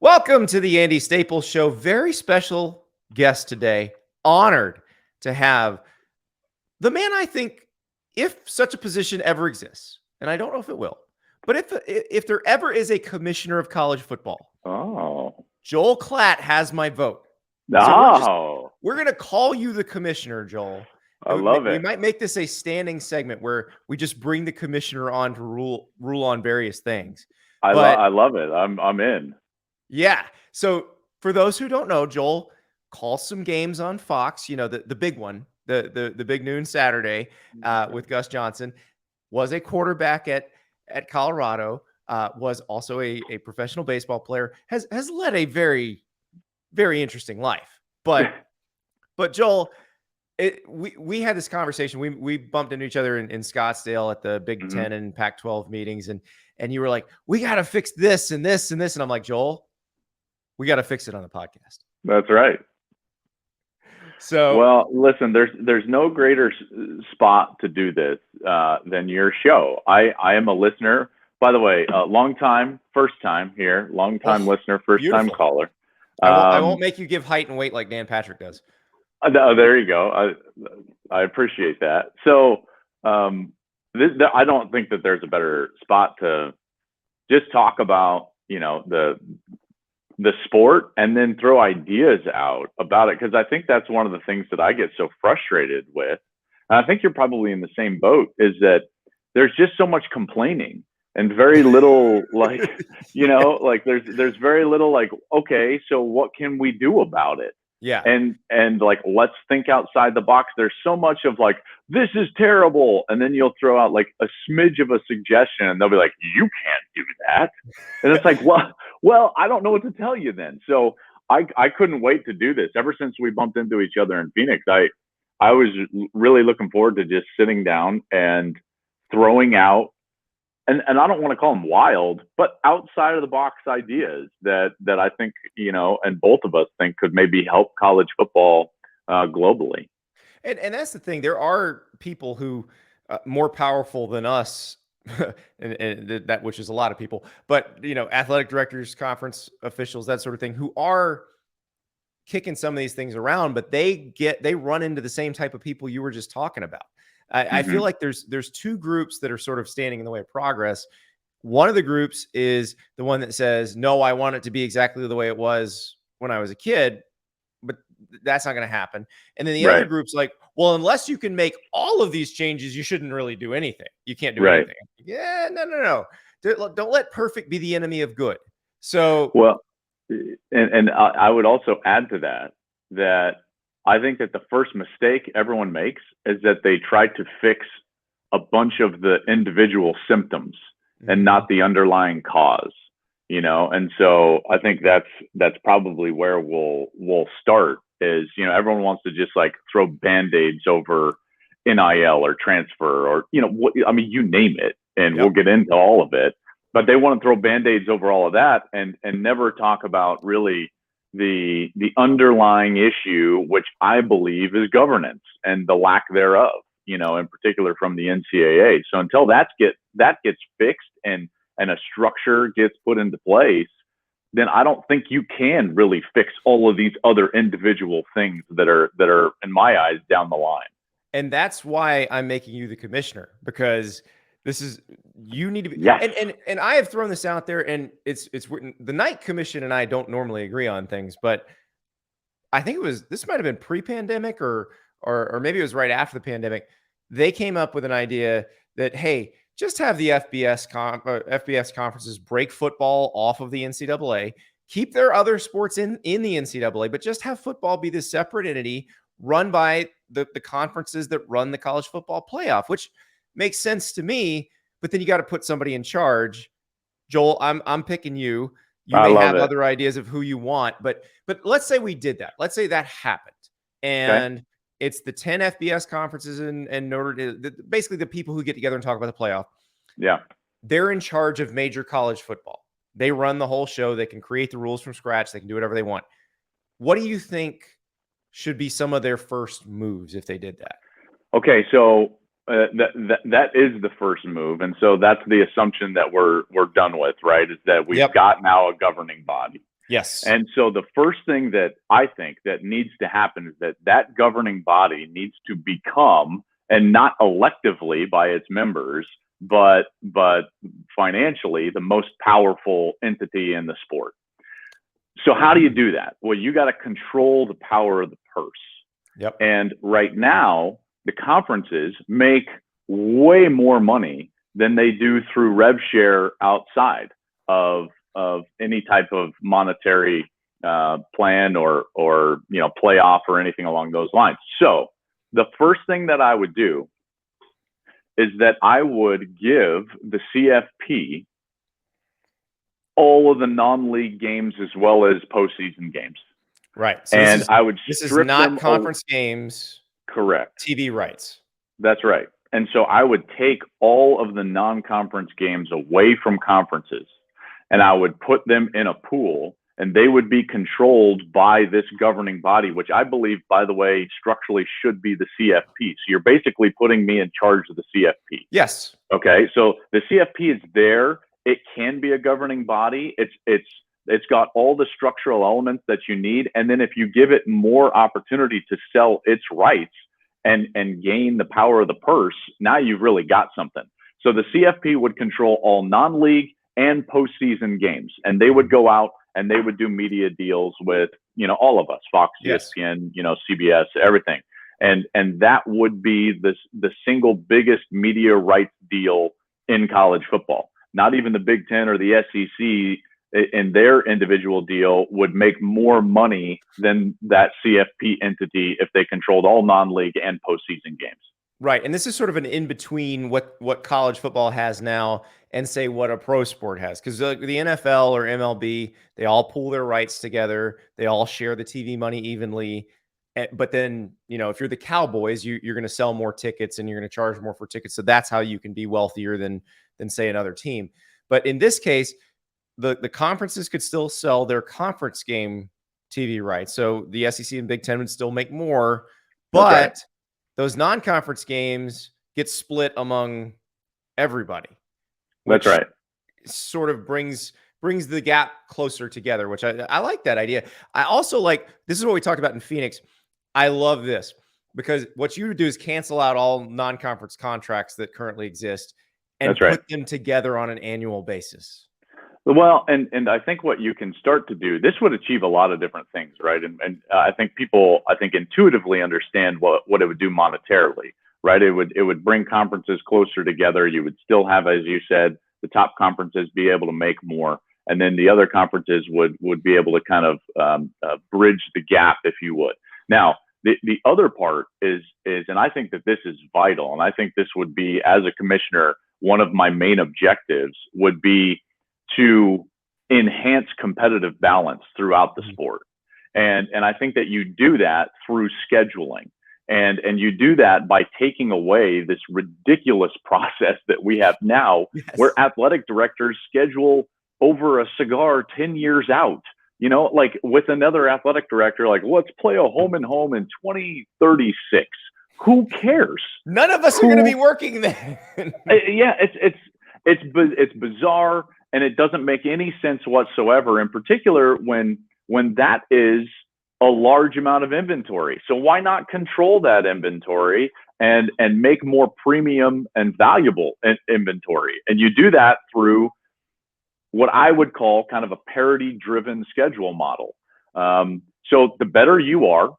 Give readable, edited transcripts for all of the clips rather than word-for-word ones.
Welcome to the Andy Staples Show. Very special guest today. Honored to have the man I think, if such a position ever exists, and I don't know if it will, but if there ever is a commissioner of college football, Joel Klatt has my vote. So we're going to call you the commissioner, Joel. I love it. We might make this a standing segment where we just bring the commissioner on to rule on various things. I love it. I'm in. Yeah. So for those who don't know, Joel calls some games on Fox, the big one, the big noon Saturday with Gus Johnson, was a quarterback at Colorado, was also a professional baseball player, has led a very, very interesting life. But Joel, we had this conversation. We bumped into each other in Scottsdale at the Big Ten and Pac-12 meetings. And you were like, we got to fix this and this and this. And I'm like, Joel, we got to fix it on the podcast. That's right. So, well, listen, there's no greater spot to do this than your show. I am a listener, by the way, long time, first time here, long time listener, first time caller. I won't make you give height and weight like Dan Patrick does. No, there you go. I appreciate that. So, I don't think that there's a better spot to just talk about, the sport and then throw ideas out about it. Cause I think that's one of the things that I get so frustrated with. And I think you're probably in the same boat, is that there's just so much complaining and very little like, like there's very little like, okay, so what can we do about it? Yeah. And like, let's think outside the box. There's so much of like, this is terrible. And then you'll throw out like a smidge of a suggestion and they'll be like, you can't do that. And it's like, well, I don't know what to tell you then. So I couldn't wait to do this. Ever since we bumped into each other in Phoenix, I was really looking forward to just sitting down and throwing out, and I don't want to call them wild, but outside of the box ideas that I think, and both of us think could maybe help college football globally. And that's the thing. There are people who more powerful than us, and that, which is a lot of people, but athletic directors, conference officials, that sort of thing, who are kicking some of these things around, but they run into the same type of people you were just talking about. I feel like there's two groups that are sort of standing in the way of progress. One of the groups is the one that says, no, I want it to be exactly the way it was when I was a kid, but that's not going to happen. And then the other group's like, well, unless you can make all of these changes, you shouldn't really do anything. You can't do anything. Yeah, no. Don't let perfect be the enemy of good. So, well, and I would also add to that I think that the first mistake everyone makes is that they try to fix a bunch of the individual symptoms and not the underlying cause, And so I think that's probably where we'll start is, everyone wants to just like throw Band-Aids over NIL or transfer or, you name it, and we'll get into all of it, but they want to throw Band-Aids over all of that and never talk about really the underlying issue, which I believe is governance and the lack thereof, in particular from the NCAA. So until that gets fixed and a structure gets put into place, then I don't think you can really fix all of these other individual things that are, in my eyes, down the line. And that's why I'm making you the commissioner, because you need to be. And I have thrown this out there, and it's written. The Knight Commission and I don't normally agree on things, but I think this might have been pre-pandemic or maybe it was right after the pandemic. They came up with an idea that, hey, just have the FBS conferences break football off of the NCAA, keep their other sports in the NCAA, but just have football be this separate entity run by the conferences that run the college football playoff, which makes sense to me. But then you got to put somebody in charge. Joel, I'm picking you. You may have other ideas of who you want, but let's say we did that. Let's say that happened, and it's the 10 FBS conferences and basically the people who get together and talk about the playoff. Yeah. They're in charge of major college football. They run the whole show. They can create the rules from scratch. They can do whatever they want. What do you think should be some of their first moves if they did that? Okay, so that is the first move, and so that's the assumption that we're done with, right? Is that we've got now a governing body. Yes. And so the first thing that I think that needs to happen is that governing body needs to become, and not electively by its members, but financially, the most powerful entity in the sport. So how do you do that? Well, you got to control the power of the purse. Yep. And right now, the conferences make way more money than they do through rev share outside of any type of monetary plan or playoff or anything along those lines. So the first thing that I would do is that I would give the CFP all of the non-league games as well as postseason games. Right. So and I would this is strip not them conference games. Correct. TV rights. That's right. And so I would take all of the non-conference games away from conferences, and I would put them in a pool, and they would be controlled by this governing body, which I believe, by the way, structurally should be the CFP. So you're basically putting me in charge of the CFP. Yes. Okay. So the CFP is there. It can be a governing body. It's got all the structural elements that you need. And then if you give it more opportunity to sell its rights and gain the power of the purse, now you've really got something. So the CFP would control all non-league and postseason games, and they would go out and they would do media deals with, all of us, Fox, yes. ESPN, CBS, everything. And that would be the single biggest media rights deal in college football. Not even the Big Ten or the SEC in their individual deal would make more money than that CFP entity if they controlled all non-league and postseason games. Right. And this is sort of an in-between what college football has now and say what a pro sport has. Because the NFL or MLB, they all pool their rights together. They all share the TV money evenly. But then, if you're the Cowboys, you're going to sell more tickets and you're going to charge more for tickets. So that's how you can be wealthier than say another team. But in this case, the conferences could still sell their conference game TV rights. So the SEC and Big Ten would still make more, but those non-conference games get split among everybody. That's right. Sort of brings the gap closer together, which I like that idea. I also like, this is what we talked about in Phoenix. I love this because what you would do is cancel out all non-conference contracts that currently exist and put them together on an annual basis. Well, and I think what you can start to do, this would achieve a lot of different things, right? And I think people, intuitively understand what it would do monetarily, right? It would bring conferences closer together. You would still have, as you said, the top conferences be able to make more, and then the other conferences would be able to kind of bridge the gap, if you would. Now, the other part is, and I think that this is vital, and I think this would be, as a commissioner, one of my main objectives would be to enhance competitive balance throughout the sport. And I think that you do that through scheduling. And you do that by taking away this ridiculous process that we have now, where athletic directors schedule over a cigar 10 years out. Like with another athletic director, like, let's play a home and home in 2036. Who cares? None of us are going to be working then. Yeah, it's bizarre, and it doesn't make any sense whatsoever. In particular, when that is a large amount of inventory. So why not control that inventory and make more premium and valuable inventory? And you do that through what I would call kind of a parity-driven schedule model. So the better you are,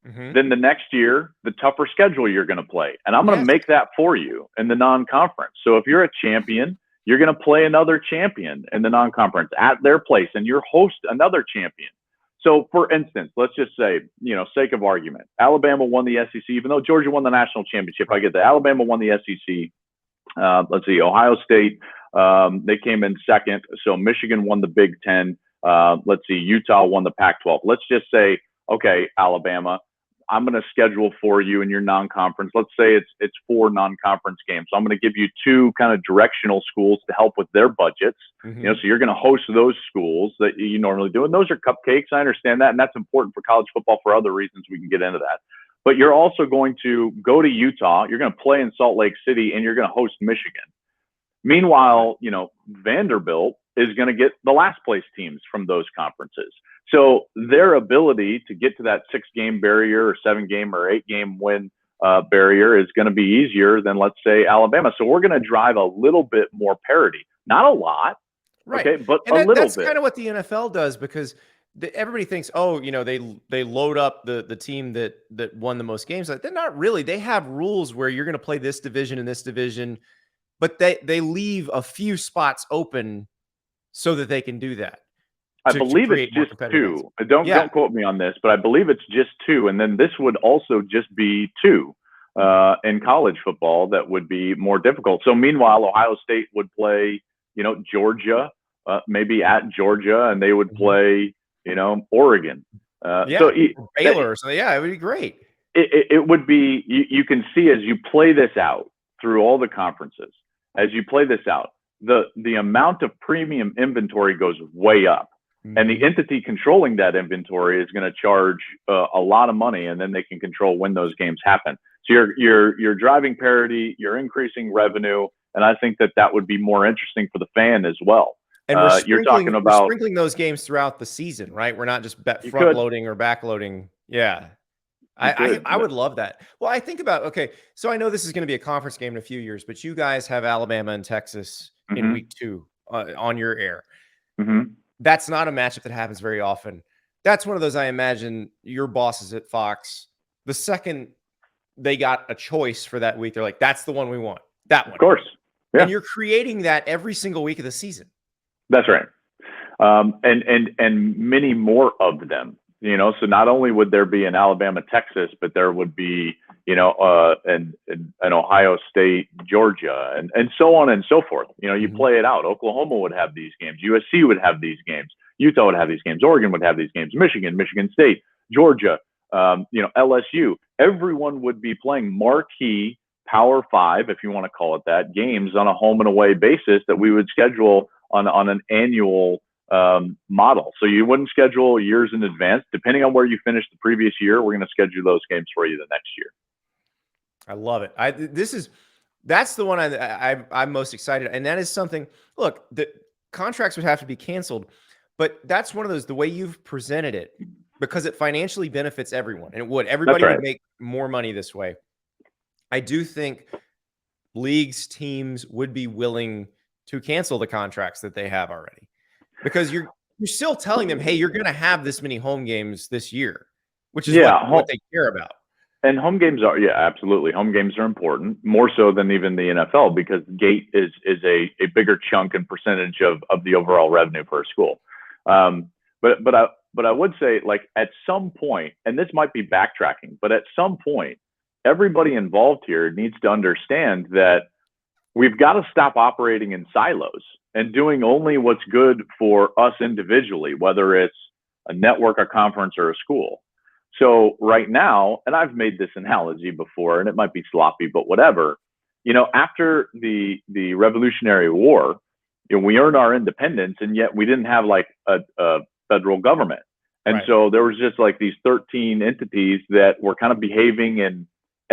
then the next year, the tougher schedule you're going to play. And I'm going to make that for you in the non-conference. So if you're a champion, you're going to play another champion in the non-conference at their place, and you're host another champion. So for instance, let's just say, sake of argument, Alabama won the SEC, even though Georgia won the national championship. I get that. Alabama won the SEC. Let's see, Ohio State, they came in second. So Michigan won the Big Ten. Let's see, Utah won the Pac-12. Let's just say, okay, Alabama, I'm going to schedule for you in your non-conference. Let's say it's 4 non-conference games. So I'm going to give you 2 kind of directional schools to help with their budgets. So you're going to host those schools that you normally do. And those are cupcakes. I understand that. And that's important for college football for other reasons. We can get into that. But you're also going to go to Utah. You're going to play in Salt Lake City, and you're going to host Michigan. Meanwhile, Vanderbilt is going to get the last place teams from those conferences. So their ability to get to that 6-game barrier or 7-game or 8-game win barrier is going to be easier than, let's say, Alabama. So we're going to drive a little bit more parity, not a lot, right? Okay, but and a little that's bit. kind of what the NFL does, because everybody thinks, oh, you know, they load up the team that won the most games. Like, they're not really. They have rules where you're going to play this division and this division, but they leave a few spots open so that they can do that. I believe it's just 2. Don't quote me on this, but I believe it's just 2. And then this would also just be 2 in college football. That would be more difficult. So meanwhile, Ohio State would play, you know, Georgia, maybe at Georgia, and they would play, you know, Oregon. So Baylor or something. Yeah, it would be great. It would be, you can see as you play this out through all the conferences, as you play this out, the amount of premium inventory goes way up. And the entity controlling that inventory is going to charge a lot of money, and then they can control when those games happen. So you're driving parity, you're increasing revenue, and I think that would be more interesting for the fan as well. And you're talking about sprinkling those games throughout the season, right? We're not just front loading or back loading. Yeah, I would love that. Well, I think about, okay, so I know this is going to be a conference game in a few years, but you guys have Alabama and Texas in week 2 on your air. That's not a matchup that happens very often. That's one of those, I imagine, your bosses at Fox, the second they got a choice for that week, they're like, that's the one we want. That one. Of course. Yeah. And you're creating that every single week of the season. That's right. And many more of them, you know, so not only would there be an Alabama, Texas, but there would be, you know, an Ohio State, Georgia, and so on and so forth. You know, you play it out. Oklahoma would have these games. USC would have these games. Utah would have these games. Oregon would have these games. Michigan State, Georgia, you know, LSU. Everyone would be playing marquee Power 5, if you want to call it that, games on a home and away basis that we would schedule on an annual model. So you wouldn't schedule years in advance. Depending on where you finished the previous year, we're going to schedule those games for you the next year. I love it. That's the one I'm most excited. And that is something, look, the contracts would have to be canceled, but that's one of those, the way you've presented it, because it financially benefits everyone, and it would. Everybody would make more money this way. I do think leagues, teams would be willing to cancel the contracts that they have already, because you're still telling them, hey, you're going to have this many home games this year, which is what they care about. And home games are, absolutely. Home games are important, more so than even the NFL, because gate is a bigger chunk and percentage of the overall revenue for a school. But I would say, like, at some point, and this might be backtracking, but at some point, everybody involved here needs to understand that we've got to stop operating in silos and doing only what's good for us individually, whether it's a network, a conference, or a school. So right now, and I've made this analogy before, and it might be sloppy, but whatever, you know, after the Revolutionary War, you know, we earned our independence, and yet we didn't have like a federal government. And so there was just like these 13 entities that were kind of behaving and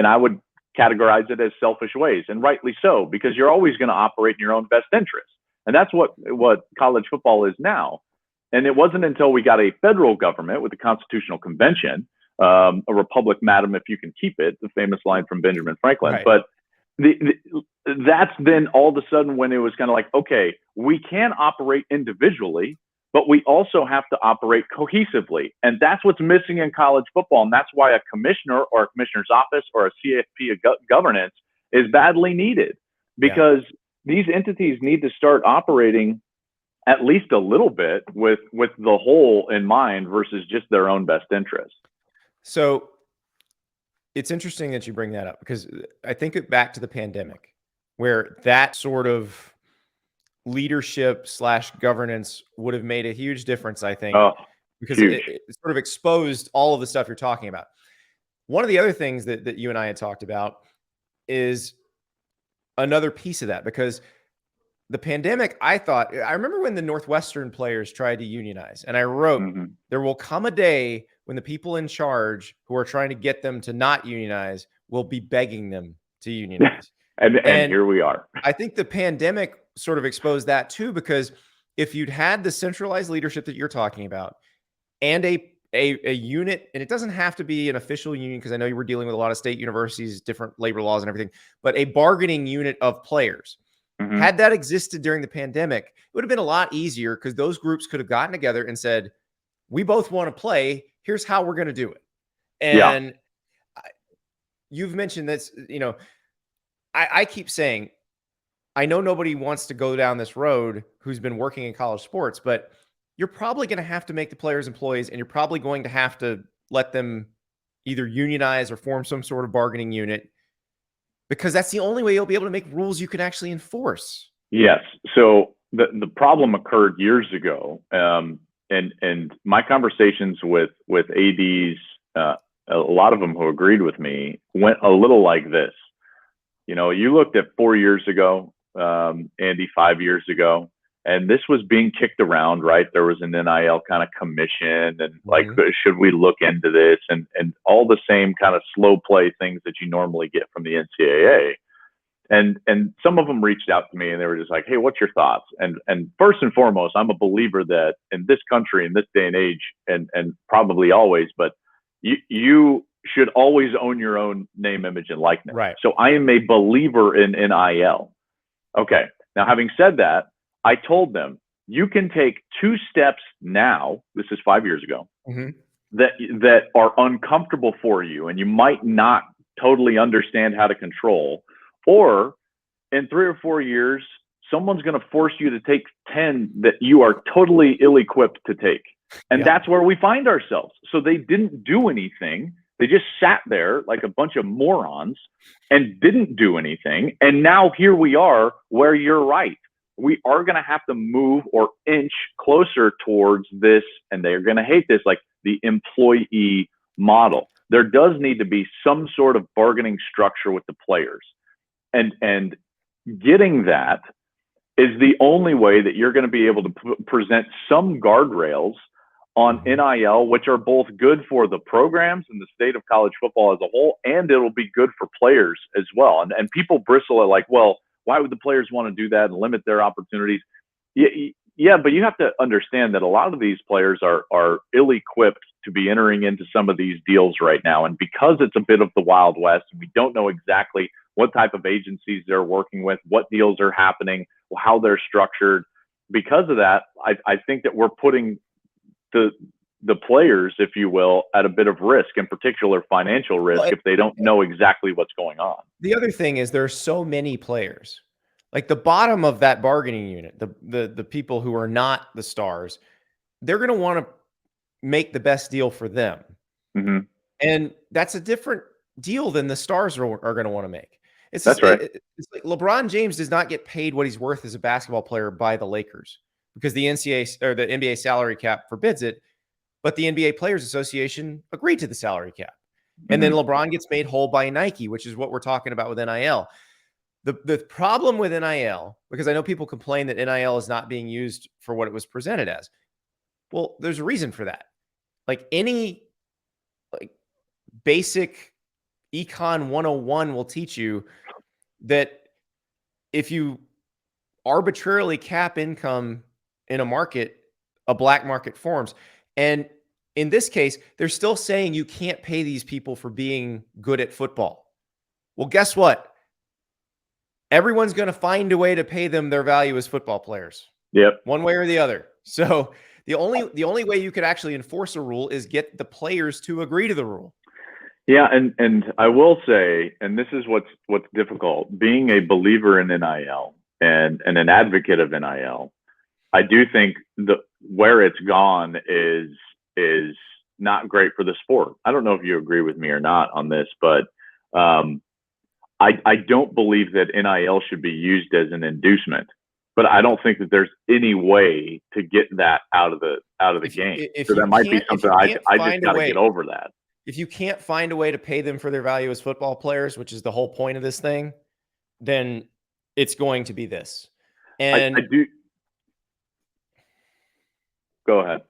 I would categorize it as selfish ways, and rightly so, because you're always going to operate in your own best interest. And that's what college football is now. And it wasn't until we got a federal government with the Constitutional Convention, a republic, madam, if you can keep it, the famous line from Benjamin Franklin. Right. But that's then all of a sudden when it was kind of like, okay, we can operate individually, but we also have to operate cohesively. And that's what's missing in college football. And that's why a commissioner or a commissioner's office or a CFP of governance is badly needed, because these entities need to start operating at least a little bit with the whole in mind versus just their own best interest. So it's interesting that you bring that up, because I think back to the pandemic, where that sort of leadership / governance would have made a huge difference, I think, because it sort of exposed all of the stuff you're talking about. One of the other things that you and I had talked about is another piece of that, because the pandemic, I remember when the Northwestern players tried to unionize, and I wrote, there will come a day when the people in charge who are trying to get them to not unionize will be begging them to unionize. and here we are. I think the pandemic sort of exposed that too, because if you'd had the centralized leadership that you're talking about and a unit, and it doesn't have to be an official union, because I know you were dealing with a lot of state universities, different labor laws and everything, but a bargaining unit of players. Mm-hmm. Had that existed during the pandemic, it would have been a lot easier, because those groups could have gotten together and said, we both want to play. Here's how we're going to do it. And you've mentioned this, I keep saying, I know nobody wants to go down this road who's been working in college sports, but you're probably going to have to make the players employees, and you're probably going to have to let them either unionize or form some sort of bargaining unit, because that's the only way you'll be able to make rules you can actually enforce. Yes. So the problem occurred years ago, and my conversations with ads, a lot of them who agreed with me, went a little like this. You looked at 4 years ago, Andy, 5 years ago, and this was being kicked around, right? There was an NIL kind of commission, and like, should we look into this? And all the same kind of slow play things that you normally get from the NCAA. And some of them reached out to me, and they were just like, hey, what's your thoughts? And first and foremost, I'm a believer that in this country, in this day and age, and probably always, but you should always own your own name, image, and likeness. Right. So I am a believer in NIL. Okay. Now, having said that, I told them, you can take 2 steps now, this is 5 years ago, that are uncomfortable for you, and you might not totally understand how to control, or in 3 or 4 years, someone's going to force you to take 10 that you are totally ill-equipped to take. And that's where we find ourselves. So they didn't do anything. They just sat there like a bunch of morons and didn't do anything. And now here we are, where you're right. We are going to have to move or inch closer towards this, and they're going to hate this, like the employee model. There does need to be some sort of bargaining structure with the players. And getting that is the only way that you're going to be able to present some guardrails on NIL, which are both good for the programs and the state of college football as a whole, and it'll be good for players as well. And people bristle at like, well, why would the players want to do that and limit their opportunities? Yeah, but you have to understand that a lot of these players are ill-equipped to be entering into some of these deals right now. And because it's a bit of the Wild West, and we don't know exactly what type of agencies they're working with, what deals are happening, how they're structured. Because of that, I think that we're putting the players, if you will, at a bit of risk, in particular financial risk, if they don't know exactly what's going on. The other thing is, there are so many players. Like the bottom of that bargaining unit, the people who are not the stars, they're going to want to make the best deal for them. And that's a different deal than the stars are going to want to make. That's right. It's like LeBron James does not get paid what he's worth as a basketball player by the Lakers, because the NCAA or the NBA salary cap forbids it. But the NBA Players Association agreed to the salary cap. And then LeBron gets made whole by Nike, which is what we're talking about with NIL. The problem with NIL, because I know people complain that NIL is not being used for what it was presented as. Well, there's a reason for that. Like any basic Econ 101 will teach you that if you arbitrarily cap income in a market, a black market forms. And in this case, they're still saying you can't pay these people for being good at football. Well, guess what? Everyone's going to find a way to pay them their value as football players. Yep. One way or the other. So the only way you could actually enforce a rule is get the players to agree to the rule. Yeah, and I will say, and this is what's difficult, being a believer in NIL and an advocate of NIL, I do think where it's gone is not great for the sport. I don't know if you agree with me or not on this, but I don't believe that NIL should be used as an inducement. But I don't think that there's any way to get that out of the game. So that might be something I just got to get over that. If you can't find a way to pay them for their value as football players, which is the whole point of this thing, then it's going to be this. And I do. Go ahead.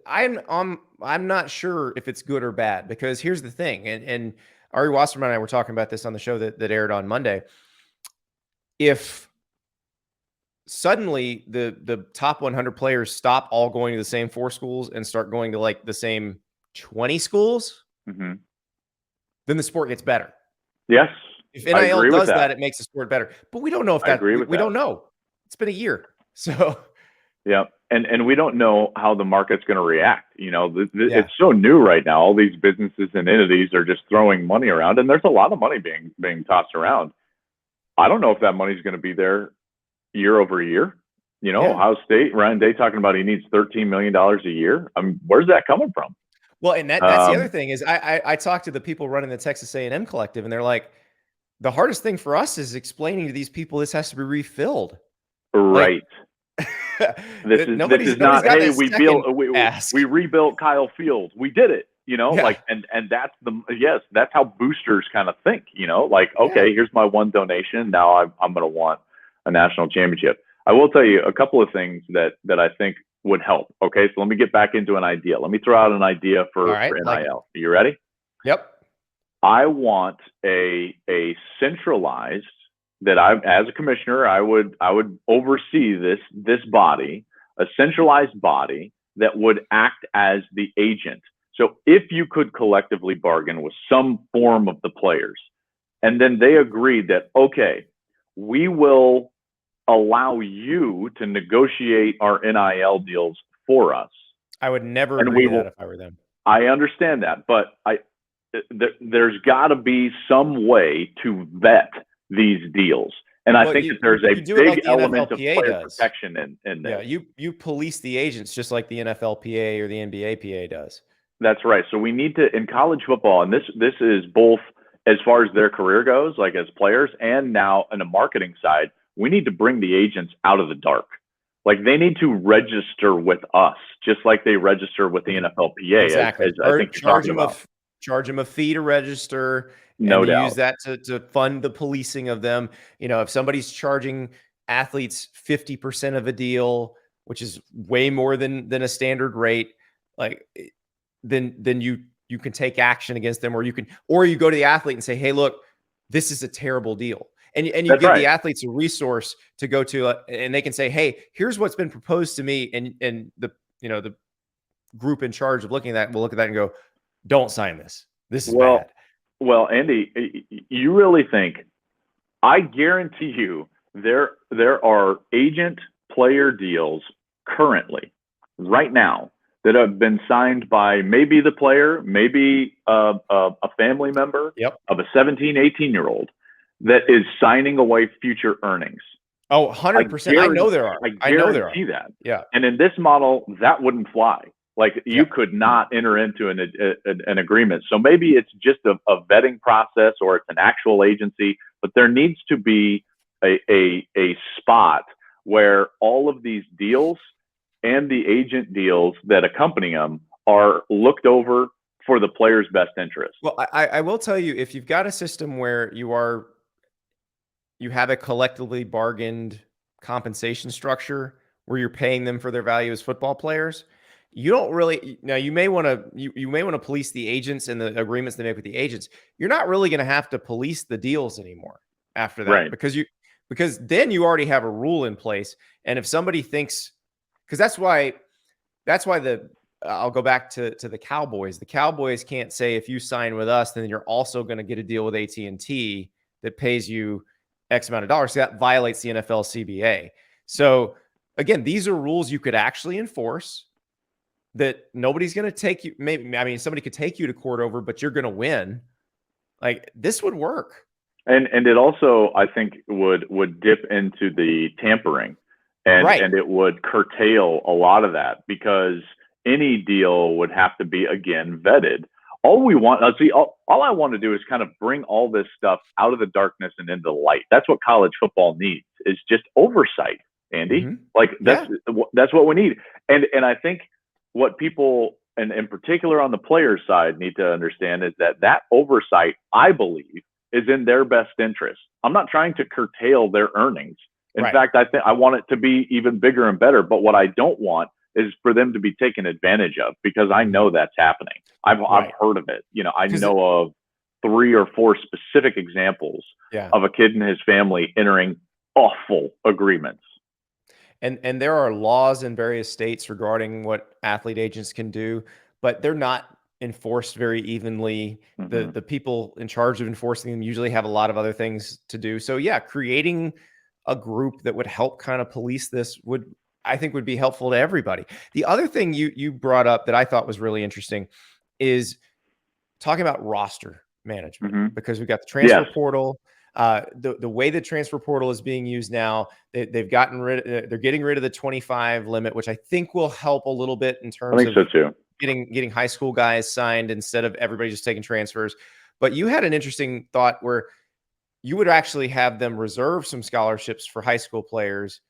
I'm not sure if it's good or bad, because here's the thing, and Ari Wasserman and I were talking about this on the show that aired on Monday. If suddenly the top 100 players stop all going to the same 4 schools and start going to like the same 20 schools, Mm-hmm. then the sport gets better. Yes, If I NIL agree with does that. that, it makes the sport better. But we don't know if I agree with we that. don't know. It's been a year. So Yeah, and we don't know how the market's going to react. You know, yeah. it's so new right now. All these businesses and entities are just throwing money around, and there's a lot of money being tossed around. I don't know if that money's going to be there year over year. You know, Yeah. Ohio State, Ryan Day talking about he needs $13 million a year. I mean, where's that coming from? Well, and that's the other thing is I talked to the people running the Texas A&M collective, and they're like, the hardest thing for us is explaining to these people this has to be refilled. Right. Like, Nobody's got hey, that second ask. we rebuilt Kyle Field. We did it. You know, Yeah. like, and that's that's how boosters kind of think, you know, like, okay, Yeah. here's my one donation. Now I'm going to want a national championship. I will tell you a couple of things that I think would help. Okay. So let me get back into an idea. Let me throw out an idea for NIL. Like, Are you ready? Yep. I want a centralized, that I, as a commissioner, I would oversee this body, a centralized body that would act as the agent. So if you could collectively bargain with some form of the players, and then they agreed that, okay, we will allow you to negotiate our NIL deals for us. I would never agree to that if I were them. I understand that, but there's got to be some way to vet these deals. And I think that there's a big like element of player protection in this. Yeah, you police the agents just like the NFLPA or the NBAPA does. That's right. So we need to, in college football, and this is both as far as their career goes, like as players, and now on the marketing side, we need to bring the agents out of the dark. Like they need to register with us, just like they register with the NFLPA. Exactly. As I think you're talking about. Charge them a fee to register, no and doubt. use that to fund the policing of them. You know, if somebody's charging athletes 50% of a deal, which is way more than a standard rate, like then you can take action against them, or you go to the athlete and say, hey, look, this is a terrible deal. And you give the athletes a resource to go to, and they can say, hey, here's what's been proposed to me. And the group in charge of looking at that will look at that and go, don't sign this. This is bad. Well, Andy, you really think, I guarantee you there are agent player deals currently right now that have been signed by maybe the player, maybe a family member of a 17, 18-year-old that is signing away future earnings. Oh, 100%. I know there are. I guarantee that. Yeah. And in this model, that wouldn't fly. Like you could not enter into an agreement. So maybe it's just a vetting process, or it's an actual agency, but there needs to be a spot where all of these deals and the agent deals that accompany them are looked over for the player's best interest. Well, I will tell you, if you've got a system where you have a collectively bargained compensation structure where you're paying them for their value as football players, you don't really, now you may want to police the agents and the agreements they make with the agents. You're not really going to have to police the deals anymore after that, right? Because then you already have a rule in place. And if somebody thinks, because that's why I'll go back to the Cowboys. The Cowboys can't say, if you sign with us, then you're also going to get a deal with AT&T that pays you X amount of dollars. So that violates the NFL CBA. So again, these are rules you could actually enforce, that nobody's going to take you. Somebody could take you to court over, but you're going to win. Like, this would work. And it also, I think, would dip into the tampering, and it would curtail a lot of that, because any deal would have to be, again, vetted. All I want to do is kind of bring all this stuff out of the darkness and into the light. That's what college football needs, is just oversight, Andy. Mm-hmm. Like that's what we need. And I think what people, and in particular on the players' side, need to understand is that oversight, I believe, is in their best interest. I'm not trying to curtail their earnings. In fact, I think I want it to be even bigger and better. But what I don't want is for them to be taken advantage of, because I know that's happening. I've heard of it. You know, I know of 3 or 4 specific examples of a kid and his family entering awful agreements. and there are laws in various states regarding what athlete agents can do, but they're not enforced very evenly. The people in charge of enforcing them usually have a lot of other things to do. So yeah, creating a group that would help kind of police this I think would be helpful to everybody. The other thing you brought up that I thought was really interesting is talking about roster management, because we've got the transfer portal. The way the transfer portal is being used now, they've gotten they're getting rid of the 25 limit, which I think will help a little bit in terms of so too. getting high school guys signed instead of everybody just taking transfers. But you had an interesting thought where you would actually have them reserve some scholarships for high school players,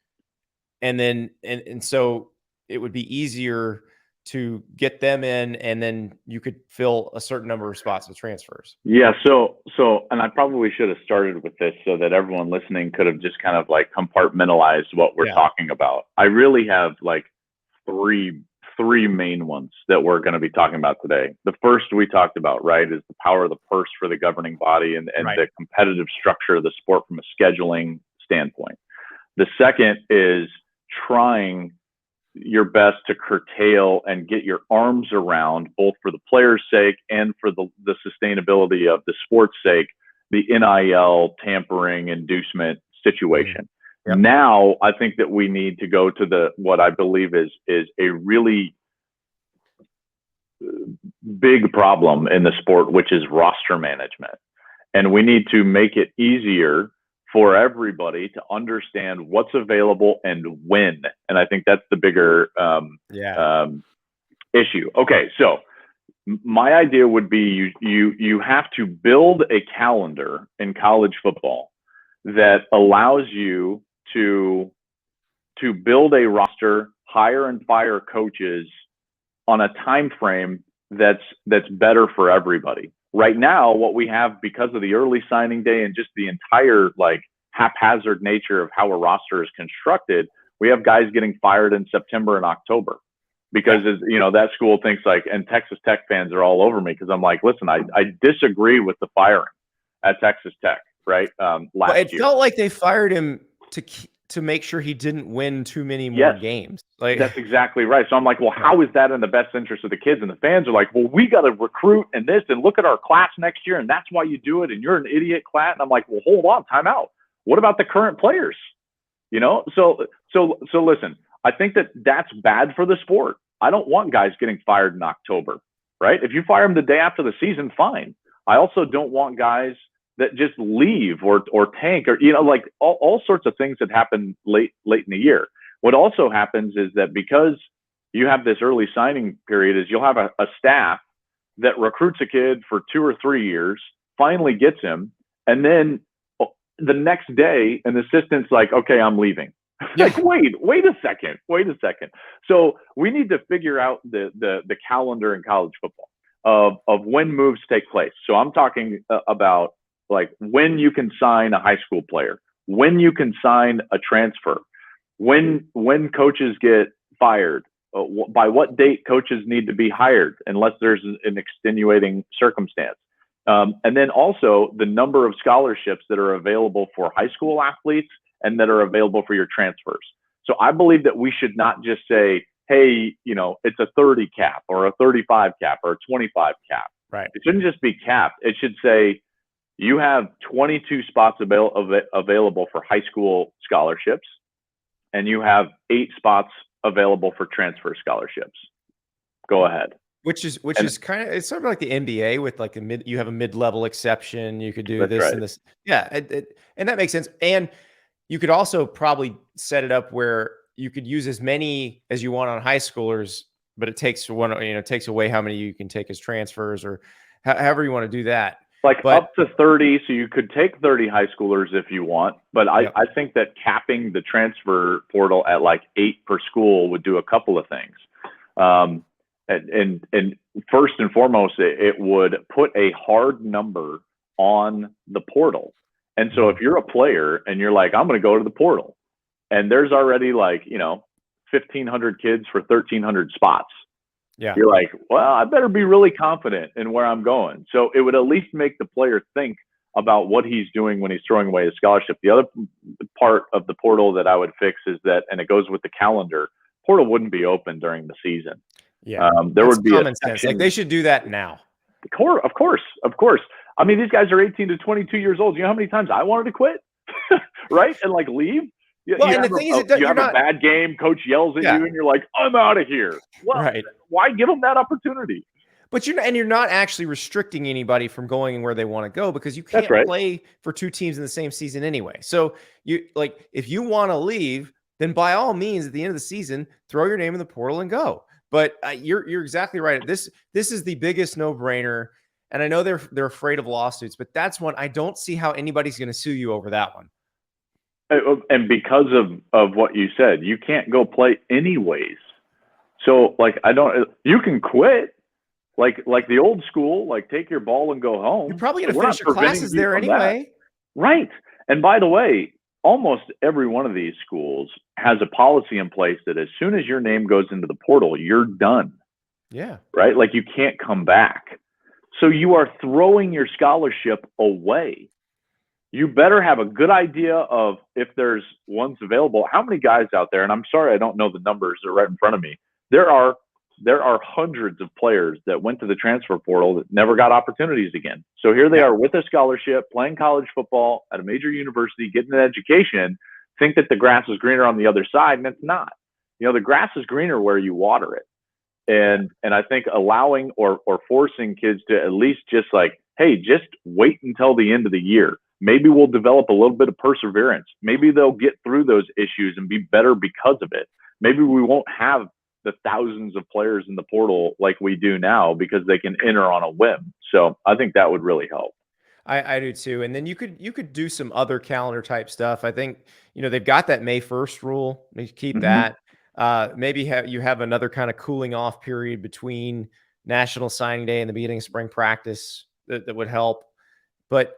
and then and so it would be easier to get them in, and then you could fill a certain number of spots with transfers. Yeah. So, and I probably should have started with this so that everyone listening could have just kind of like compartmentalized what we're talking about. I really have like three main ones that we're going to be talking about today. The first we talked about, right, is the power of the purse for the governing body and the competitive structure of the sport from a scheduling standpoint. The second is trying your best to curtail and get your arms around, both for the players' sake and for the sustainability of the sport's sake, the NIL tampering inducement situation. Yep. Now, I think that we need to go to what I believe is a really big problem in the sport, which is roster management. And we need to make it easier for everybody to understand what's available and when. And I think that's the bigger issue. Okay, so my idea would be you have to build a calendar in college football that allows you to build a roster, hire and fire coaches on a time frame that's better for everybody. Right now, what we have, because of the early signing day and just the entire like haphazard nature of how a roster is constructed, we have guys getting fired in September and October because that school thinks like, and Texas Tech fans are all over me because I'm like, listen, I disagree with the firing at Texas Tech, right? Last year. It felt like they fired him to make sure he didn't win too many more games. Like, that's exactly right. So I'm like, well, how is that in the best interest of the kids? And the fans are like, well, we got to recruit and this, and look at our class next year, and that's why you do it, and you're an idiot, Klatt. And I'm like, well, hold on, time out. What about the current players? So listen, I think that's bad for the sport. I don't want guys getting fired in October, right? If you fire them the day after the season, fine. I also don't want guys that just leave or tank or, like all sorts of things that happen late in the year. What also happens is that because you have this early signing period, is you'll have a staff that recruits a kid for 2 or 3 years, finally gets him, and then the next day an assistant's like, okay, I'm leaving. Like, wait a second. So we need to figure out the calendar in college football of when moves take place. So I'm talking about like when you can sign a high school player, when you can sign a transfer, when coaches get fired, by what date coaches need to be hired, unless there's an extenuating circumstance. And then also the number of scholarships that are available for high school athletes and that are available for your transfers. So I believe that we should not just say, hey, it's a 30 cap or a 35 cap or a 25 cap. Right. It shouldn't just be capped. It should say you have 22 spots available for high school scholarships, and you have 8 spots available for transfer scholarships. Go ahead. Which is kind of, it's sort of like the NBA with like you have a mid-level exception. You could do this and this. Yeah. And that makes sense. And you could also probably set it up where you could use as many as you want on high schoolers, but it takes away how many you can take as transfers, or however you want to do that. Up to 30. So you could take 30 high schoolers if you want, but I think that capping the transfer portal at like 8 per school would do a couple of things. And first and foremost, it would put a hard number on the portal. And so if you're a player and you're like, I'm going to go to the portal, and there's already like, 1,500 kids for 1,300 spots. Yeah. You're like, well, I better be really confident in where I'm going. So it would at least make the player think, about what he's doing when he's throwing away his scholarship. The other part of the portal that I would fix is that, and it goes with the calendar, portal wouldn't be open during the season. Yeah, there would be common sense. Like, they should do that now. Of course. I mean, these guys are 18 to 22 years old. You know how many times I wanted to quit, right? And like leave. And the thing is, you have a bad game, coach yells at you, and you're like, I'm out of here. Well, why give them that opportunity? But you're not actually restricting anybody from going where they want to go, because you can't play for two teams in the same season anyway. So if you want to leave, then by all means, at the end of the season, throw your name in the portal and go. But you're exactly right. This is the biggest no-brainer. And I know they're afraid of lawsuits, but that's one I don't see how anybody's going to sue you over that one. And because of what you said, you can't go play anyways. So like, you can quit like the old school, like take your ball and go home. You're probably going to finish your classes there anyway. Right. And by the way, almost every one of these schools has a policy in place that as soon as your name goes into the portal, you're done. Yeah. Right. Like you can't come back. So you are throwing your scholarship away. You better have a good idea of, if there's ones available, how many guys out there, and I'm sorry I don't know the numbers, they're right in front of me. There are hundreds of players that went to the transfer portal that never got opportunities again. So here they are with a scholarship, playing college football at a major university, getting an education, think that the grass is greener on the other side, and it's not. The grass is greener where you water it. And I think allowing or forcing kids to at least just like, hey, just wait until the end of the year. Maybe we'll develop a little bit of perseverance. Maybe they'll get through those issues and be better because of it. Maybe we won't have the thousands of players in the portal like we do now because they can enter on a whim. So I think that would really help. I do too. And then you could do some other calendar type stuff. I think, they've got that May 1st rule. Keep that. Maybe you have another kind of cooling off period between National Signing Day and the beginning of spring practice that would help. But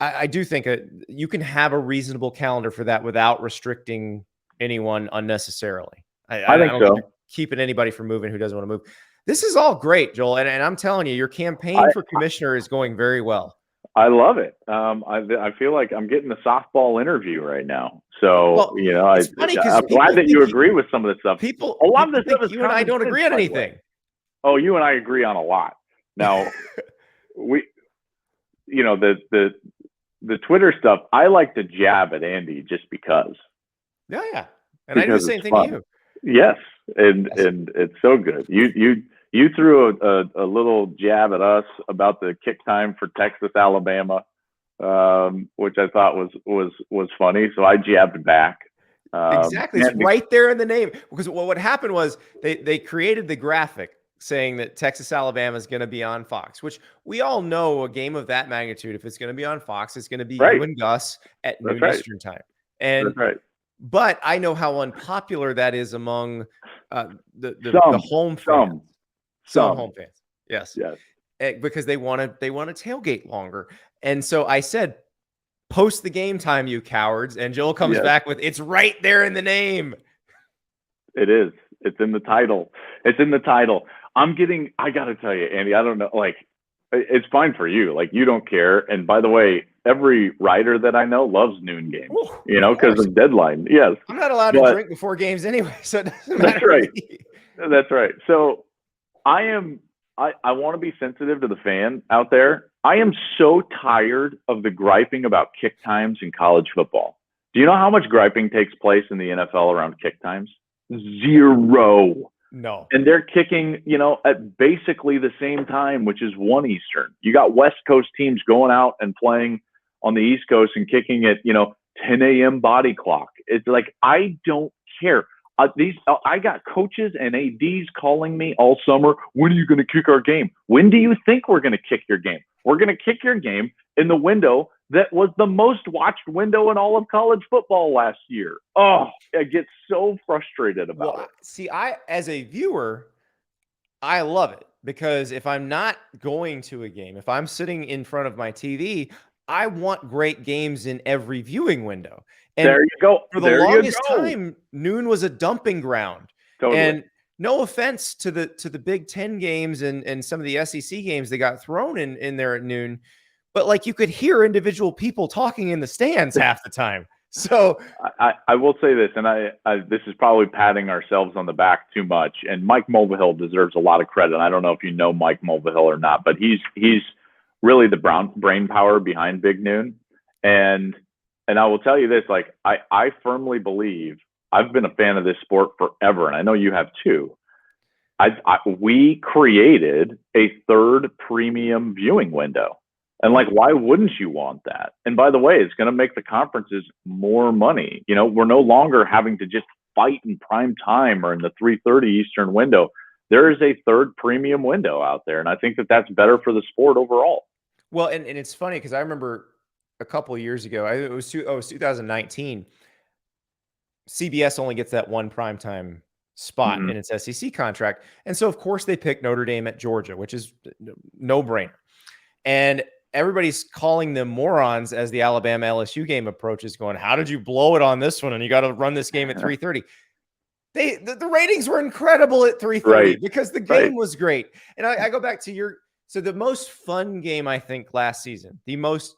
I do think you can have a reasonable calendar for that without restricting anyone unnecessarily. I think so. Think keeping anybody from moving who doesn't want to move. This is all great, Joel. And I'm telling you, your campaign for commissioner is going very well. I love it. I feel like I'm getting a softball interview right now. So, I'm glad that you agree with some of this stuff. A lot of this stuff is you and I don't agree on anything. Oh, you and I agree on a lot. Now, the Twitter stuff, I like to jab at Andy just because. Yeah. And I do the same thing to you. Yes. And it's so good. You threw a little jab at us about the kick time for Texas, Alabama, which I thought was funny. So I jabbed back. Exactly. It's right there in the name. Because what happened was they created the graphic saying that Texas, Alabama is going to be on Fox, which we all know a game of that magnitude, if it's going to be on Fox, it's going to be you and Gus at noon Eastern time. And but I know how unpopular that is among the home fans. Some home fans. Yes. Because they want to tailgate longer. And so I said, post the game time, you cowards. And Joel comes back with, it's right there in the name. It is. It's in the title. I got to tell you, Andy, I don't know. Like, it's fine for you. Like, you don't care. And by the way, every writer that I know loves noon games, because of deadline. Yes. I'm not allowed to drink before games anyway. So it doesn't matter. That's right. That's right. So I want to be sensitive to the fan out there. I am so tired of the griping about kick times in college football. Do you know how much griping takes place in the NFL around kick times? Zero. No. And they're kicking, at basically the same time, which is 1 Eastern. You got West Coast teams going out and playing on the East Coast and kicking at, 10 a.m. body clock. It's like, I don't care. I got coaches and ADs calling me all summer. When are you going to kick our game? When do you think we're going to kick your game? We're going to kick your game in the window that was the most watched window in all of college football last year. Oh, I get so frustrated about it. See, as a viewer, I love it, because if I'm not going to a game, if I'm sitting in front of my TV, I want great games in every viewing window. And there you go. For the longest time, noon was a dumping ground. Totally. And no offense to the Big Ten games and some of the SEC games that got thrown in there at noon, but like you could hear individual people talking in the stands half the time. So I will say this, and this is probably patting ourselves on the back too much. And Mike Mulvihill deserves a lot of credit. I don't know if you know Mike Mulvihill or not, but he's really the brain power behind Big Noon. And I will tell you this, like I firmly believe, I've been a fan of this sport forever, and I know you have too. We created a third premium viewing window. And like, why wouldn't you want that? And by the way, it's going to make the conferences more money. You know, we're no longer having to just fight in prime time or in the 3:30 Eastern window. There is a third premium window out there. And I think that that's better for the sport overall. Well, and it's funny because I remember a couple of years ago, it was 2019. CBS only gets that one primetime spot in its SEC contract. And so, of course, they picked Notre Dame at Georgia, which is no brainer. And everybody's calling them morons as the Alabama LSU game approaches, going, how did you blow it on this one? And you got to run this game at 3:30. The ratings were incredible at 3:30 because the game was great. And I go back to so the most fun game, I think, last season, the most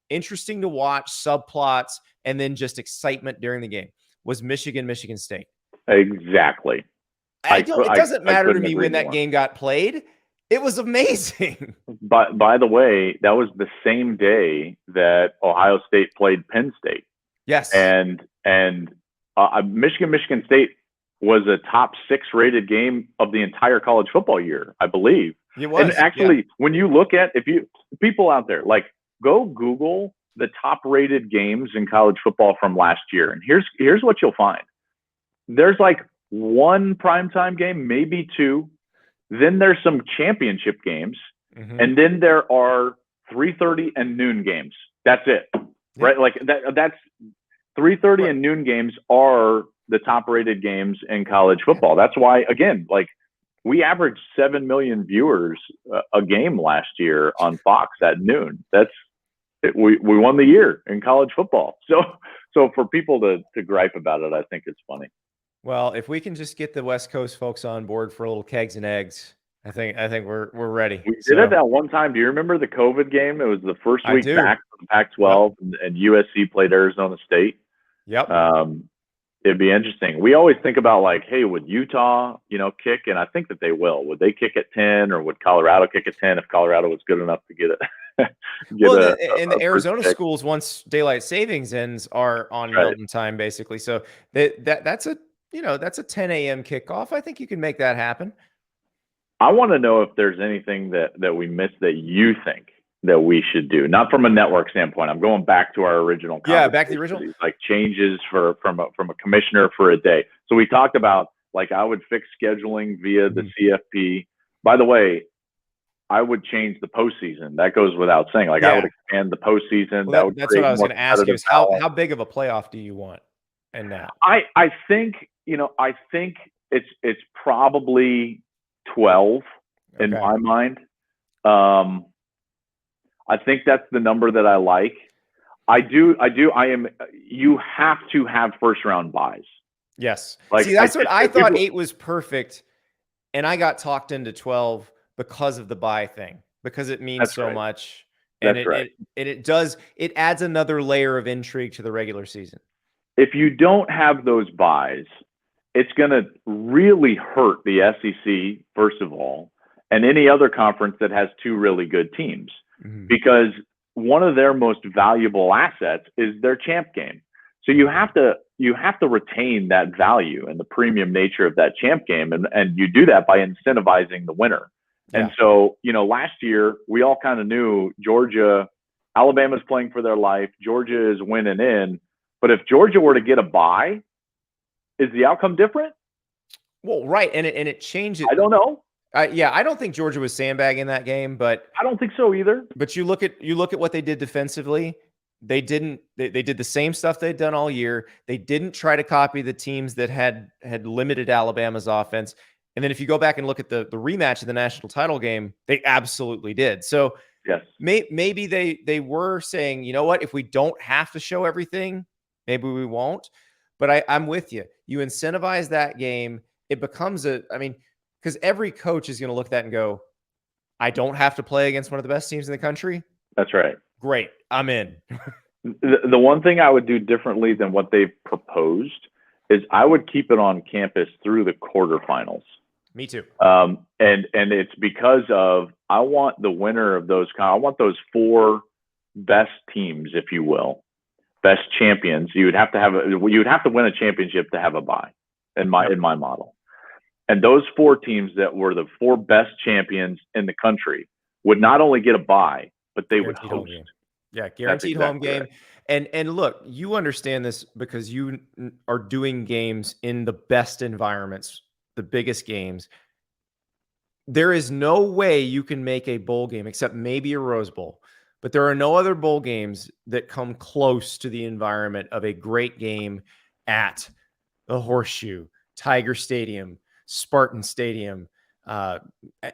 interesting to watch, subplots, and then just excitement during the game was Michigan State. Exactly. It doesn't matter to me when that game got played. It was amazing. But by the way, that was the same day that Ohio State played Penn State. Yes. And Michigan State was a top 6 rated game of the entire college football year, I believe. It was. And actually, when you look at, people out there, like, go Google the top rated games in college football from last year. And here's what you'll find. There's like one primetime game, maybe 2. Then there's some championship games, and then there are 3:30 and noon games. That's it, right? Like that's 3:30 and noon games are the top-rated games in college football. That's why, again, like we averaged 7 million viewers a game last year on Fox at noon. We won the year in college football. So for people to gripe about it, I think it's funny. Well, if we can just get the West Coast folks on board for a little kegs and eggs, I think we're ready. We did it that one time. Do you remember the COVID game? It was the first week back from the Pac-12, and USC played Arizona State. Yep. It'd be interesting. We always think about like, hey, would Utah, kick? And I think that they will. Would they kick at 10, or would Colorado kick at 10 if Colorado was good enough to get it? The Arizona schools, once daylight savings ends, are on Mountain time basically. So that's a 10 a.m. kickoff. I think you can make that happen. I want to know if there's anything that we missed that you think that we should do, not from a network standpoint. I'm going back to our original. Yeah, back to the original. Like changes from a commissioner for a day. So we talked about, like, I would fix scheduling via the CFP. By the way, I would change the postseason. That goes without saying. Like, I would expand the postseason. Well, that's what I was going to ask you. Is how big of a playoff do you want? And now, I think it's probably 12 in my mind. I think that's the number that I like. You have to have first round buys. Yes. Like, see, that's what I thought 8 was perfect. And I got talked into 12 because of the buy thing, because it means so much. And it adds another layer of intrigue to the regular season. If you don't have those buys, it's going to really hurt the SEC, first of all, and any other conference that has 2 really good teams, because one of their most valuable assets is their champ game. So you have to retain that value and the premium nature of that champ game, and you do that by incentivizing the winner. Yeah. And so, last year we all kind of knew Alabama's playing for their life. Georgia is winning in, but if Georgia were to get a bye, is the outcome different? Well, right, and it changes. I don't know. I don't think Georgia was sandbagging that game, but I don't think so either. But you look at what they did defensively. They did the same stuff they'd done all year. They didn't try to copy the teams that had limited Alabama's offense. And then if you go back and look at the rematch of the national title game, they absolutely did. So yes, maybe they were saying, you know what, if we don't have to show everything, maybe we won't. But I'm with you. You incentivize that game. It becomes because every coach is going to look at that and go, I don't have to play against one of the best teams in the country. That's right. Great. I'm in. The one thing I would do differently than what they've proposed is I would keep it on campus through the quarterfinals. Me too. And it's because of I want the winner of those. I want those 4 best teams, if you will, best champions. You would have to win a championship to have a bye in my model. And those 4 teams that were the 4 best champions in the country would not only get a bye, but they would host. Yeah, guaranteed home game. And look, you understand this because you are doing games in the best environments, the biggest games. There is no way you can make a bowl game except maybe a Rose Bowl, but there are no other bowl games that come close to the environment of a great game at the Horseshoe, Tiger Stadium, Spartan Stadium,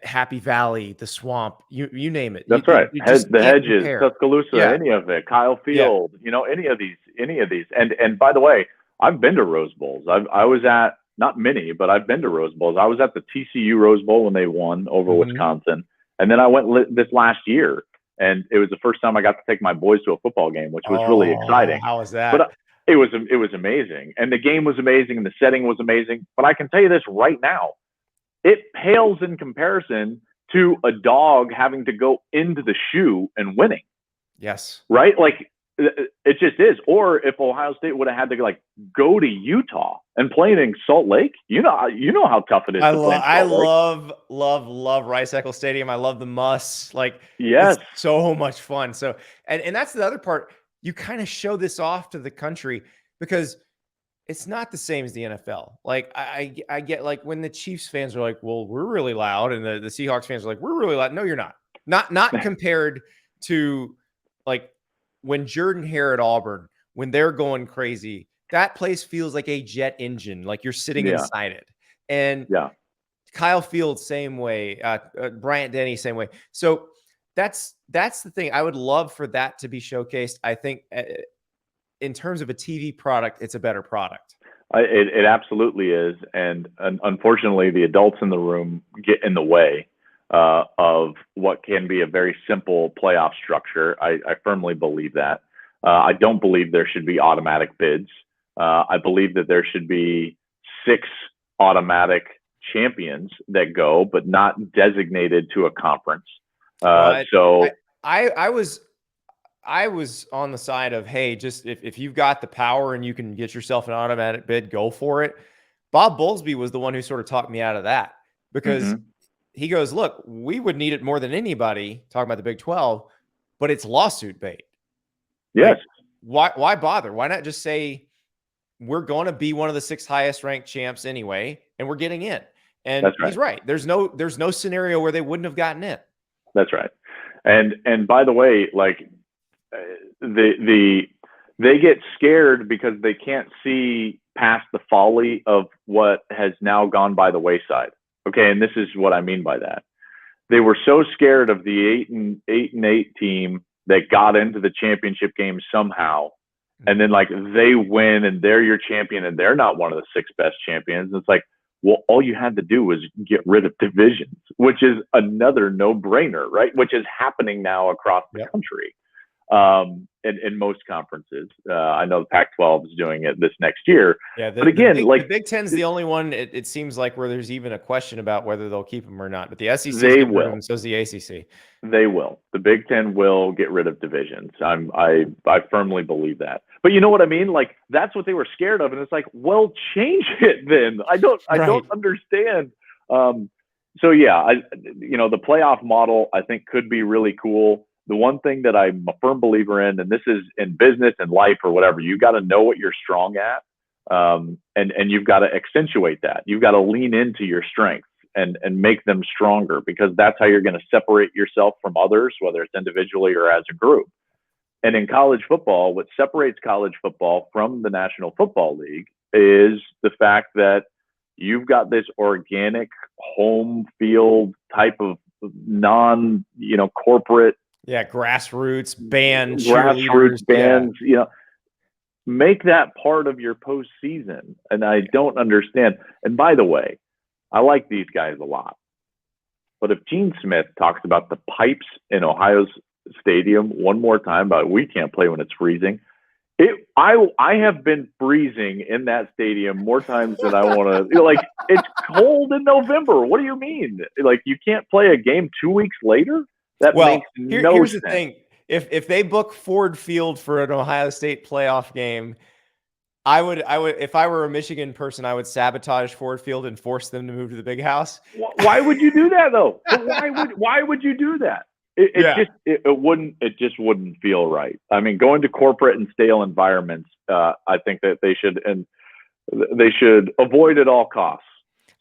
Happy Valley, the Swamp, you name it. That's right. The Hedges, Tuscaloosa, any of it, Kyle Field, any of these. And by the way, I've been to Rose Bowls. I was at, not many, but I've been to Rose Bowls. I was at the TCU Rose Bowl when they won over Wisconsin. And then I went this last year, and it was the first time I got to take my boys to a football game, which was really exciting. How was that? But it was amazing. And the game was amazing, and the setting was amazing. But I can tell you this right now, it pales in comparison to a dog having to go into the shoe and winning. Yes. Right? Like, it just is. Or if Ohio State would have had to go to Utah and play in Salt Lake, you know how tough it is to play in Salt Lake. love Rice Eccles Stadium. I love the muss. Like, yes, it's so much fun. So, and that's the other part. You kind of show this off to the country because it's not the same as the NFL. Like, I get, like, when the Chiefs fans are like, well, we're really loud, and the Seahawks fans are like, we're really loud. No, you're not. Not compared to, like, when Jordan Hare at Auburn, when they're going crazy, that place feels like a jet engine, like you're sitting inside it. And Kyle Field, same way. Bryant Denny, same way. So that's the thing. I would love for that to be showcased. I think in terms of a TV product, it's a better product. It absolutely is. And unfortunately, the adults in the room get in the way of what can be a very simple playoff structure. I firmly believe that. I don't believe there should be automatic bids. I believe that there should be 6 automatic champions that go, but not designated to a conference. So I was on the side of, hey, just if you've got the power and you can get yourself an automatic bid, go for it. Bob Bowlesby was the one who sort of talked me out of that because he goes, look, we would need it more than anybody, talking about the Big 12, but it's lawsuit bait. Yes. Like, why bother? Why not just say we're going to be one of the 6 highest ranked champs anyway, and we're getting in? And that's right. He's right. There's no scenario where they wouldn't have gotten in. That's right. And by the way, like they get scared because they can't see past the folly of what has now gone by the wayside. Okay, and this is what I mean by that. They were so scared of the 8-8 team that got into the championship game somehow, and then like they win and they're your champion and they're not one of the 6 best champions. It's like, well, all you had to do was get rid of divisions, which is another no-brainer, right? Which is happening now across the country. In most conferences. I know the Pac-12 is doing it this next year. Yeah, but again, the Big Ten's the only one, it seems like, where there's even a question about whether they'll keep them or not. But the SEC, they will. And so is the ACC. They will. The Big Ten will get rid of divisions. I firmly believe that. But you know what I mean? Like, that's what they were scared of, and it's like, well, change it then. I don't understand. So yeah, the playoff model I think could be really cool. The one thing that I'm a firm believer in, and this is in business and life or whatever, you got to know what you're strong at, and you've got to accentuate that. You've got to lean into your strengths and make them stronger, because that's how you're going to separate yourself from others, whether it's individually or as a group. And in college football, what separates college football from the National Football League is the fact that you've got this organic home field type of corporate. Yeah, grassroots bands, yeah. Make that part of your postseason. And I don't understand. And by the way, I like these guys a lot. But if Gene Smith talks about the pipes in Ohio stadium one more time about we can't play when it's freezing. I have been freezing in that stadium more times than I want to. Like, it's cold in November. What do you mean? Like, you can't play a game 2 weeks later? That makes no here's sense. The thing. If they book Ford Field for an Ohio State playoff game, I would if I were a Michigan person, I would sabotage Ford Field and force them to move to the big house. Why would you do that though? But why would you do that? It just wouldn't feel right. I mean, going to corporate and stale environments, I think that they should avoid at all costs.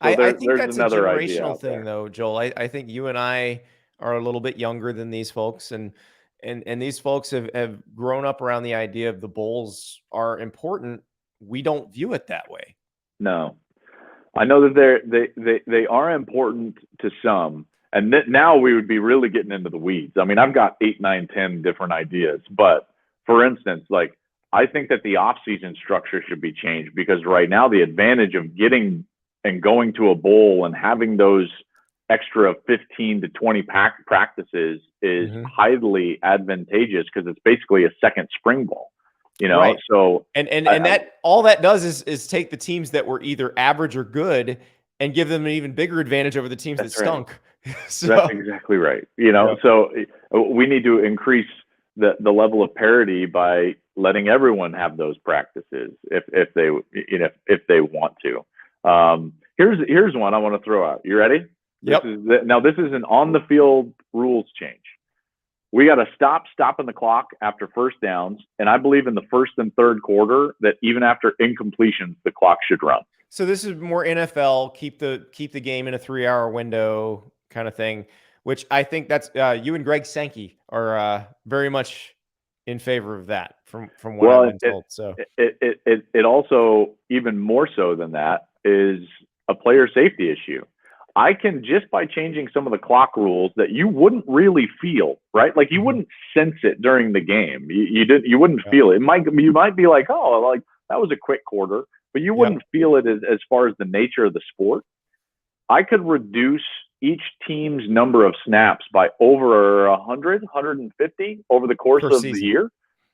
So I think that's a generational thing, though, Joel. I think you and I are a little bit younger than these folks, and these folks have grown up around the idea of the bowls are important. We don't view it that way. No, I know that they are important to some. And now we would be really getting into the weeds. I mean, I've got 8, 9, 10 different ideas. But for instance, like, I think that the off-season structure should be changed, because right now the advantage of getting and going to a bowl and having those extra 15 to 20 practices is highly advantageous, because it's basically a second spring ball. Right. So and that all that does is take the teams that were either average or good and give them an even bigger advantage over the teams that stunk. Right. So, that's exactly right. So we need to increase the level of parity by letting everyone have those practices if they want to. Here's one I want to throw out. You ready? Yep. This is an on the field rules change. We got to stopping the clock after first downs, and I believe in the first and third quarter that even after incompletions, the clock should run. So this is more NFL, keep the game in a 3-hour window kind of thing, which I think that's you and Greg Sankey are very much in favor of that from what I've been told. So it also, even more so than that, is a player safety issue. I can, just by changing some of the clock rules that you wouldn't really feel, right? Like, you wouldn't sense it during the game. You wouldn't feel it. You might be like, oh, like, that was a quick quarter, but you wouldn't feel it as far as the nature of the sport. I could reduce each team's number of snaps by over 100, 150 over the course of the year.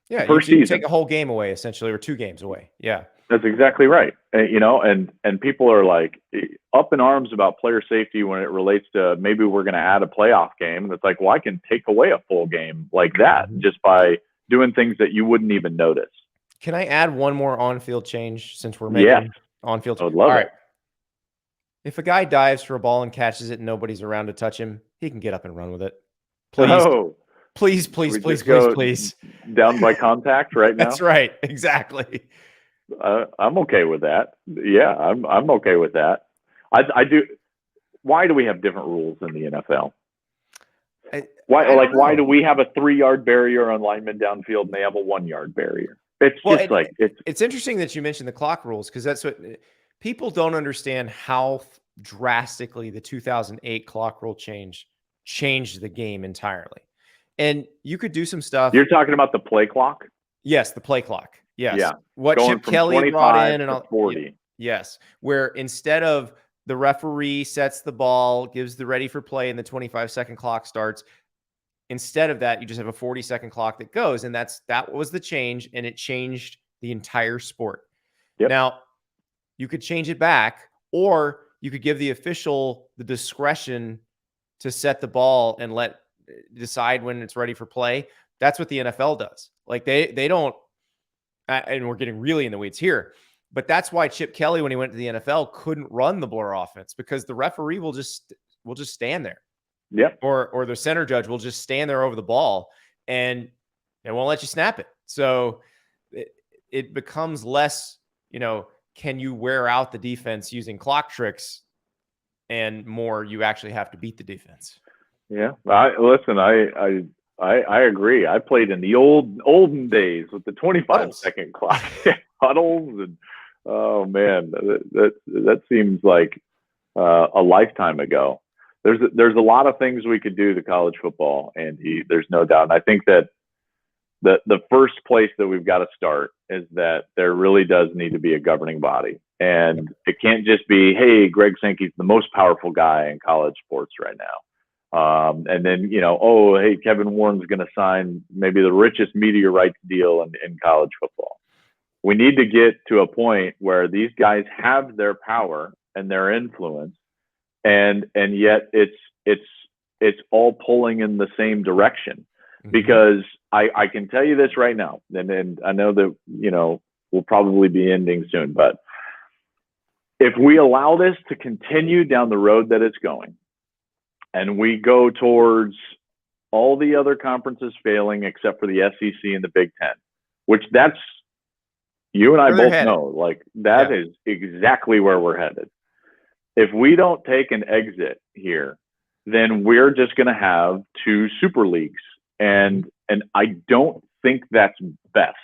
Yeah, you take a whole game away, essentially, or 2 games away. Yeah. That's exactly right. And people are like up in arms about player safety when it relates to maybe we're going to add a playoff game. And it's like, well, I can take away a full game like that just by doing things that you wouldn't even notice. Can I add one more on-field change since we're making on-field? I would love it. If a guy dives for a ball and catches it and nobody's around to touch him, he can get up and run with it. Please. Please. Down by contact right now? That's right. Exactly. I'm okay with that. Yeah, I'm okay with that. I do. Why do we have different rules in the NFL? Why do we have a 3-yard barrier on linemen downfield and they have a 1-yard barrier? It's interesting that you mentioned the clock rules, because that's what people don't understand, how drastically the 2008 clock rule changed the game entirely. And you could do some stuff. You're talking about the play clock? Yes, the play clock. Yes. Yeah. What Chip Kelly brought in and 40. Yes. Where instead of the referee sets the ball, gives the ready for play, and the 25-second clock starts, instead of that, you just have a 40-second clock that goes. And that was the change, and it changed the entire sport. Yep. Now, you could change it back, or you could give the official the discretion to set the ball and decide when it's ready for play. That's what the NFL does. Like, they don't. And we're getting really in the weeds here, but that's why Chip Kelly, when he went to the NFL, couldn't run the blur offense, because the referee will just stand there. Yep. Or the center judge will just stand there over the ball and it won't let you snap it. So it becomes less, can you wear out the defense using clock tricks, and more, you actually have to beat the defense. Yeah. I agree. I played in the olden days with the 25-second clock huddles, and oh man, that seems like a lifetime ago. There's a lot of things we could do to college football, and there's no doubt. And I think that the first place that we've got to start is that there really does need to be a governing body, and it can't just be, hey, Greg Sankey's the most powerful guy in college sports right now. And then, oh, hey, Kevin Warren's going to sign maybe the richest media rights deal in college football. We need to get to a point where these guys have their power and their influence, and yet it's all pulling in the same direction. Because I can tell you this right now, and I know that we'll probably be ending soon, but if we allow this to continue down the road that it's going, and we go towards all the other conferences failing except for the SEC and the Big Ten, which that's, you and I both know, like that is exactly where we're headed. If we don't take an exit here, then we're just going to have two super leagues. And I don't think that's best.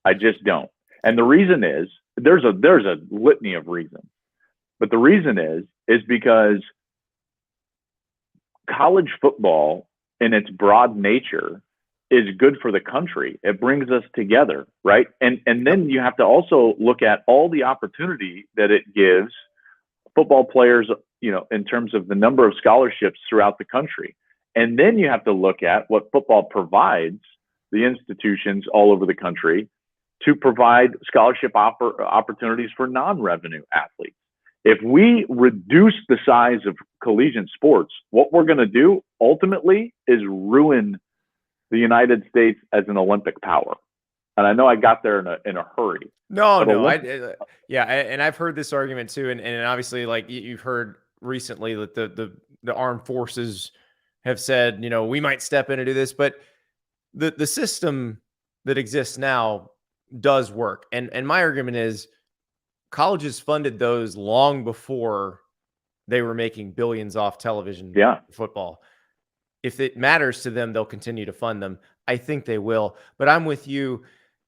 I just don't. And the reason is, there's a litany of reasons. But the reason is because college football in its broad nature is good for the country. It brings us together, right? And then you have to also look at all the opportunity that it gives football players, in terms of the number of scholarships throughout the country. And then you have to look at what football provides the institutions all over the country to provide scholarship opportunities for non-revenue athletes. If we reduce the size of collegiate sports, what we're going to do ultimately is ruin the United States as an Olympic power. And I know I got there in a hurry. No, and I've heard this argument too, and obviously, like you've heard recently that the armed forces have said, we might step in and do this, but the system that exists now does work. And my argument is colleges funded those long before they were making billions off television football. If it matters to them, they'll continue to fund them. I think they will. But I'm with you.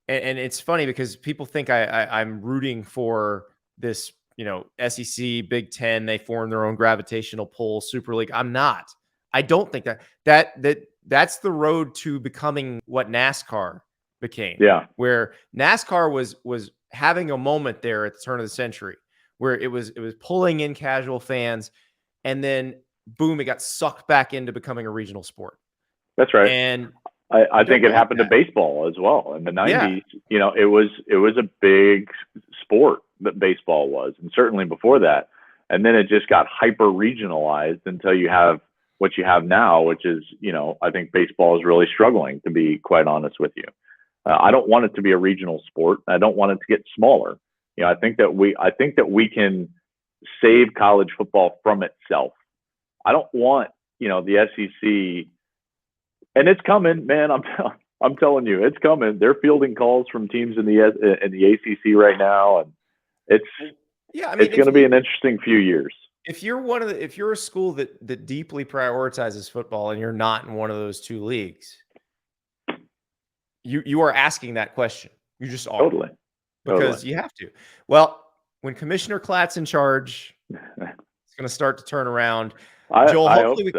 And it's funny because people think I'm rooting for this, SEC, Big Ten. They form their own gravitational pull, Super League. I'm not. I don't think that's the road to becoming what NASCAR became. Yeah. Where NASCAR was having a moment there at the turn of the century where it was pulling in casual fans, and then boom, it got sucked back into becoming a regional sport. That's right. And I think it happened to baseball as well in the 90s. Yeah. It was a big sport that baseball was, and certainly before that. And then it just got hyper regionalized until you have what you have now, which is, I think baseball is really struggling, to be quite honest with you. I don't want it to be a regional sport. I don't want it to get smaller. I think that we can save college football from itself. I don't want, the SEC, and it's coming, man. I'm telling you, it's coming. They're fielding calls from teams in the ACC right now, and it's going to be an interesting few years. If you're a school that deeply prioritizes football and you're not in one of those two leagues, you are asking that question. You just are. Totally. Because you have to. Well, when Commissioner Klatt's in charge, it's going to start to turn around. Joel, hopefully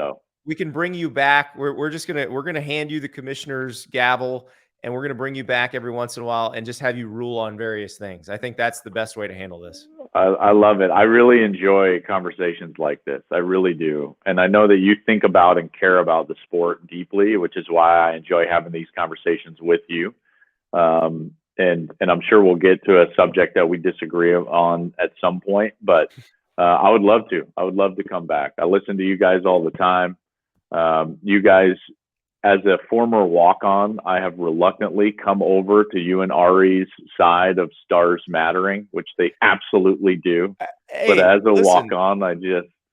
we can bring you back. We're going to hand you the commissioner's gavel, and we're going to bring you back every once in a while and just have you rule on various things. I think that's the best way to handle this. I love it. I really enjoy conversations like this. I really do. And I know that you think about and care about the sport deeply, which is why I enjoy having these conversations with you. And I'm sure we'll get to a subject that we disagree on at some point, but I would love to. I would love to come back. I listen to you guys all the time. You guys, as a former walk-on, I have reluctantly come over to you and Ari's side of Stars Mattering, which they absolutely do. Hey, but as a walk-on,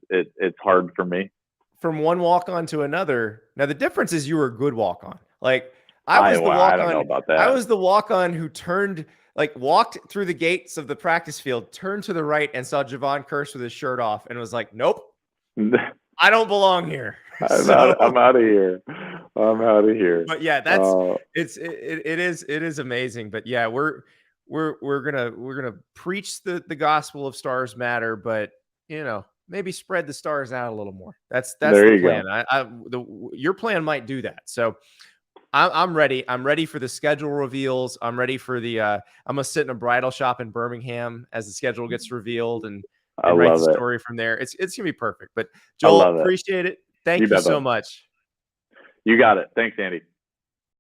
it's hard for me. From one walk-on to another. Now, the difference is you were a good walk-on. Like, I was the walk-on. I don't know about that. I was the walk-on who walked through the gates of the practice field, turned to the right, and saw Javon Curse with his shirt off, and was like, "Nope, I don't belong here." I'm out of here. I'm out of here. But yeah, it is amazing. But yeah, we're gonna preach the gospel of Stars Matter, but maybe spread the stars out a little more. That's the plan. Your plan might do that. So. I'm ready. I'm ready for the schedule reveals. I'm ready for I'm gonna sit in a bridal shop in Birmingham as the schedule gets revealed and write the story from there. It's gonna be perfect. But Joel, appreciate it. Thank you so much. You got it. Thanks, Andy.